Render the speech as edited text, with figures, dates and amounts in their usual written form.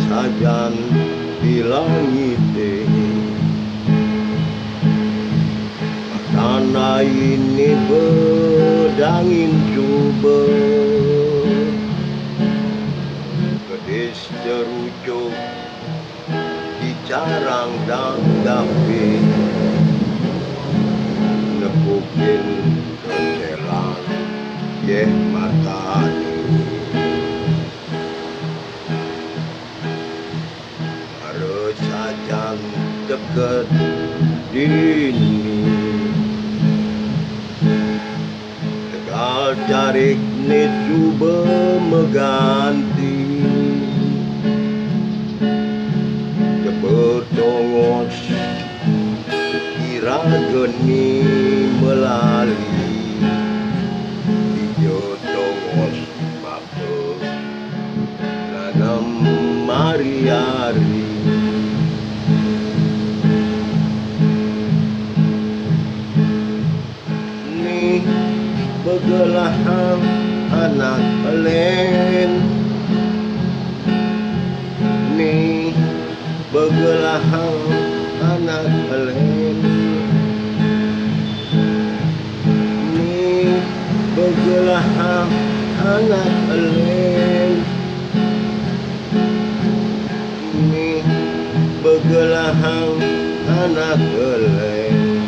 sajan di langit tanah ini bedangin coba kedis terucuk di carang dan gapi nepukin kecelan yeh matahari harus sajan deket dini tegal carik ne coba mengganti bertongos kira geni melali hijau tongos batu nanam mari-ari ni begelahan anak elen ni begelahan anak elen ni begelahan anak elen ni begelahan anak elen